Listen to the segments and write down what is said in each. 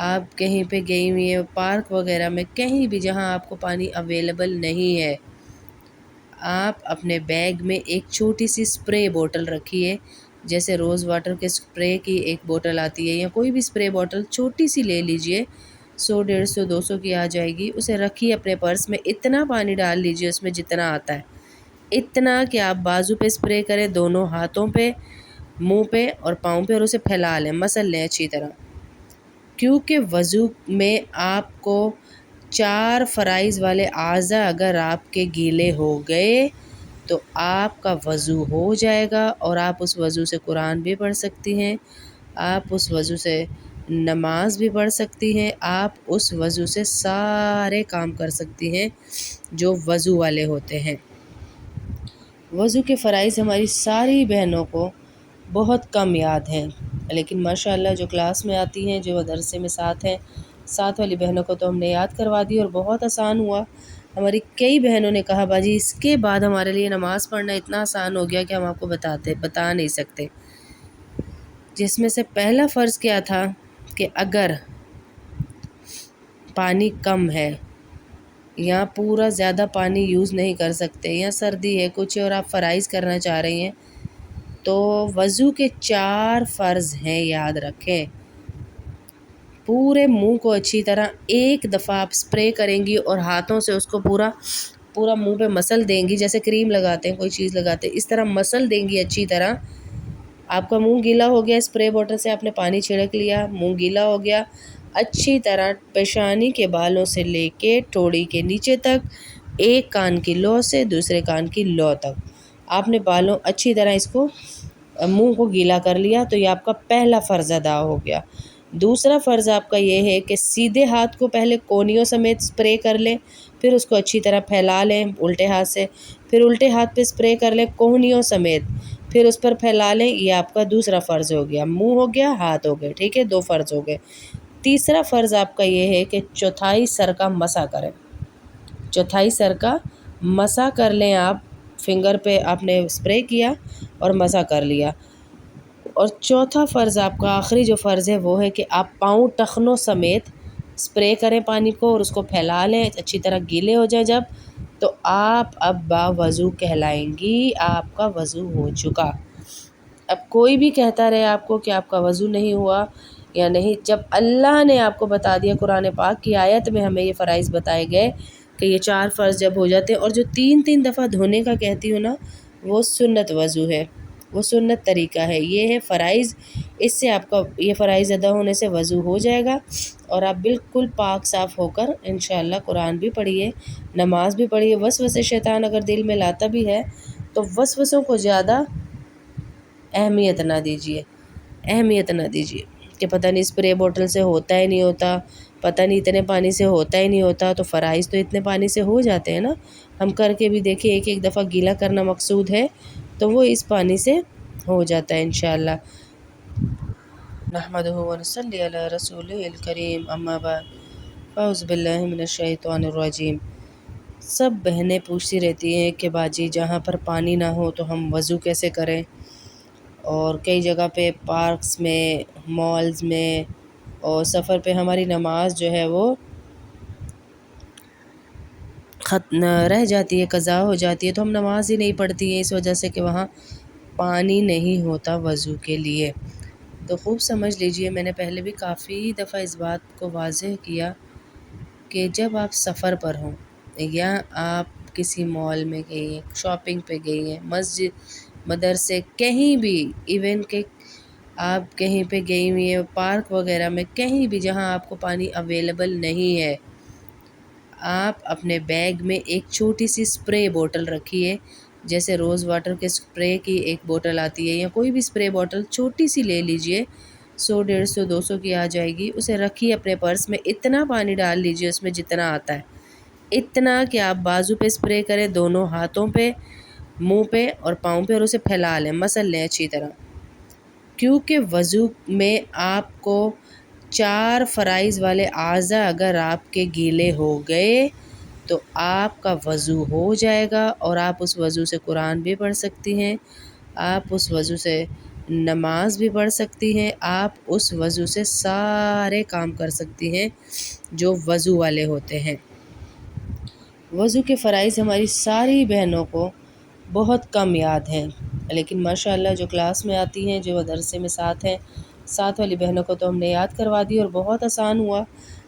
آپ کہیں پہ گئی ہوئی ہیں پارک وغیرہ میں، کہیں بھی جہاں آپ کو پانی اویلیبل نہیں ہے، آپ اپنے بیگ میں ایک چھوٹی سی اسپرے بوٹل رکھیے، جیسے روز واٹر کے اسپرے کی ایک بوٹل آتی ہے یا کوئی بھی اسپرے بوٹل چھوٹی سی لے لیجئے، 100 150 200 کی آ جائے گی، اسے رکھیے اپنے پرس میں، اتنا پانی ڈال لیجئے اس میں جتنا آتا ہے، اتنا کہ آپ بازو پہ اسپرے کریں، دونوں ہاتھوں پہ، منہ پہ اور پاؤں پہ، اور اسے پھیلا لیں، مسل لیں اچھی طرح، کیونکہ وضو میں آپ کو 4 فرائض والے اعضاء اگر آپ کے گیلے ہو گئے تو آپ کا وضو ہو جائے گا، اور آپ اس وضو سے قرآن بھی پڑھ سکتی ہیں، آپ اس وضو سے نماز بھی پڑھ سکتی ہیں، آپ اس وضو سے سارے کام کر سکتی ہیں جو وضو والے ہوتے ہیں۔ وضو کے فرائض ہماری ساری بہنوں کو بہت کم یاد ہیں، لیکن ماشاءاللہ جو کلاس میں آتی ہیں، جو مدرسے میں ساتھ ہیں، ساتھ والی بہنوں کو تو ہم نے یاد کروا دی اور بہت آسان ہوا۔ ہماری کئی بہنوں نے کہا باجی اس کے بعد ہمارے لیے نماز پڑھنا اتنا آسان ہو گیا کہ ہم آپ کو بتا نہیں سکتے۔ جس میں سے پہلا فرض کیا تھا کہ اگر پانی کم ہے یا پورا زیادہ پانی یوز نہیں کر سکتے یا سردی ہے کچھ اور آپ فرائض کرنا چاہ رہی ہیں تو وضو کے 4 فرض ہیں، یاد رکھیں۔ پورے منہ کو اچھی طرح ایک دفعہ آپ اسپرے کریں گی اور ہاتھوں سے اس کو پورا منہ پہ مسل دیں گی، جیسے کریم لگاتے ہیں، کوئی چیز لگاتے ہیں، اس طرح مسل دیں گی اچھی طرح۔ آپ کا منہ گیلا ہو گیا، اسپرے بوٹل سے آپ نے پانی چھڑک لیا، منہ گیلا ہو گیا، اچھی طرح پیشانی کے بالوں سے لے کے ٹوڑی کے نیچے تک، ایک کان کی لو سے دوسرے کان کی لو تک آپ نے بالوں اچھی طرح اس کو منہ کو گیلا کر لیا، تو یہ آپ کا پہلا فرض ادا ہو گیا۔ دوسرا فرض آپ کا یہ ہے کہ سیدھے ہاتھ کو پہلے کونیوں سمیت اسپرے کر لیں، پھر اس کو اچھی طرح پھیلا لیں الٹے ہاتھ سے، پھر الٹے ہاتھ پہ اسپرے کر لیں کونیوں سمیت، پھر اس پر پھیلا لیں، یہ آپ کا دوسرا فرض ہو گیا، منہ ہو گیا، ہاتھ ہو گئے، ٹھیک ہے، 2 فرض ہو گئے۔ تیسرا فرض آپ کا یہ ہے کہ چوتھائی سر کا مسح کریں، چوتھائی سر کا مسح کر لیں، آپ فنگر پہ آپ نے اسپرے کیا اور مسح کر لیا۔ اور چوتھا فرض آپ کا آخری جو فرض ہے وہ ہے کہ آپ پاؤں ٹخنوں سمیت اسپرے کریں پانی کو اور اس کو پھیلا لیں اچھی طرح، گیلے ہو جائے جب تو آپ اب باوضو کہلائیں گی، آپ کا وضو ہو چکا۔ اب کوئی بھی کہتا رہے آپ کو کہ آپ کا وضو نہیں ہوا یا نہیں، جب اللہ نے آپ کو بتا دیا، قرآن پاک کی آیت میں ہمیں یہ فرائض بتائے گئے کہ یہ 4 فرض جب ہو جاتے ہیں، اور جو 3 دفعہ دھونے کا کہتی ہوں نا، وہ سنت وضو ہے، وہ سنت طریقہ ہے، یہ ہے فرائض، اس سے آپ کا یہ فرائض ادا ہونے سے وضو ہو جائے گا اور آپ بالکل پاک صاف ہو کر انشاءاللہ قرآن بھی پڑھیے، نماز بھی پڑھیے۔ وسوسے شیطان اگر دل میں لاتا بھی ہے تو وسوسوں کو زیادہ اہمیت نہ دیجیے کہ پتہ نہیں اسپرے بوٹل سے ہوتا ہے نہیں ہوتا، پتہ نہیں اتنے پانی سے ہوتا ہی نہیں ہوتا، تو فرائض تو اتنے پانی سے ہو جاتے ہیں نا، ہم کر کے بھی دیکھیں، ایک دفعہ گیلا کرنا مقصود ہے تو وہ اس پانی سے ہو جاتا ہے انشاءاللہ۔ نحمدہ و نصلی علی رسولہ الکریم، اما بعد، اعوذ باللہ من الشیطان الرجیم۔ سب بہنیں پوچھتی رہتی ہیں کہ باجی جہاں پر پانی نہ ہو تو ہم وضو کیسے کریں، اور کئی جگہ پہ پارکس میں، مالز میں اور سفر پہ ہماری نماز جو ہے وہ رہ جاتی ہے، قضا ہو جاتی ہے، تو ہم نماز ہی نہیں پڑھتی ہیں اس وجہ سے کہ وہاں پانی نہیں ہوتا وضو کے لیے۔ تو خوب سمجھ لیجئے، میں نے پہلے بھی کافی دفعہ اس بات کو واضح کیا کہ جب آپ سفر پر ہوں یا آپ کسی مال میں گئی ہیں، شاپنگ پہ گئی ہیں، مسجد، مدرسے، کہیں بھی، ایون کہ آپ کہیں پہ گئی ہوئی ہیں پارک وغیرہ میں، کہیں بھی جہاں آپ کو پانی اویلیبل نہیں ہے، آپ اپنے بیگ میں ایک چھوٹی سی اسپرے بوٹل رکھیے، جیسے روز واٹر کے اسپرے کی ایک بوٹل آتی ہے یا کوئی بھی اسپرے بوٹل چھوٹی سی لے لیجئے، 100 150 200 کی آ جائے گی، اسے رکھیے اپنے پرس میں، اتنا پانی ڈال لیجئے اس میں جتنا آتا ہے، اتنا کہ آپ بازو پہ اسپرے کریں، دونوں ہاتھوں پہ، منہ پہ اور پاؤں پہ، اور اسے پھیلا لیں، مسل لیں اچھی طرح، کیونکہ وضو میں آپ کو 4 فرائض والے اعضاء اگر آپ کے گیلے ہو گئے تو آپ کا وضو ہو جائے گا، اور آپ اس وضو سے قرآن بھی پڑھ سکتی ہیں، آپ اس وضو سے نماز بھی پڑھ سکتی ہیں آپ، اس وضو سے سارے کام کر سکتی ہیں جو وضو والے ہوتے ہیں۔ وضو کے فرائض ہماری ساری بہنوں کو بہت کم یاد ہیں، لیکن ماشاءاللہ جو کلاس میں آتی ہیں، جو مدرسے میں ساتھ ہیں، ساتھ والی بہنوں کو تو ہم نے یاد کروا دی اور بہت آسان ہوا۔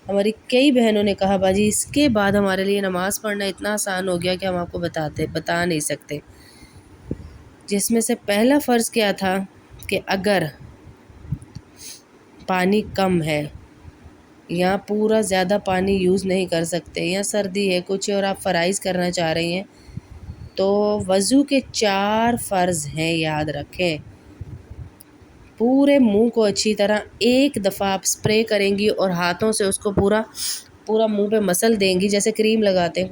ہماری کئی بہنوں نے کہا باجی اس کے بعد ہمارے لیے نماز پڑھنا اتنا آسان ہو گیا کہ ہم آپ کو بتا نہیں سکتے۔ جس میں سے پہلا فرض کیا تھا کہ اگر پانی کم ہے یا پورا زیادہ پانی یوز نہیں کر سکتے یا سردی ہے کچھ اور آپ فرائض کرنا چاہ رہی ہیں تو وضو کے 4 فرض ہیں، یاد رکھیں۔ پورے منہ کو اچھی طرح ایک دفعہ آپ اسپرے کریں گی اور ہاتھوں سے اس کو پورا منہ پہ مسل دیں گی جیسے کریم لگاتے ہیں۔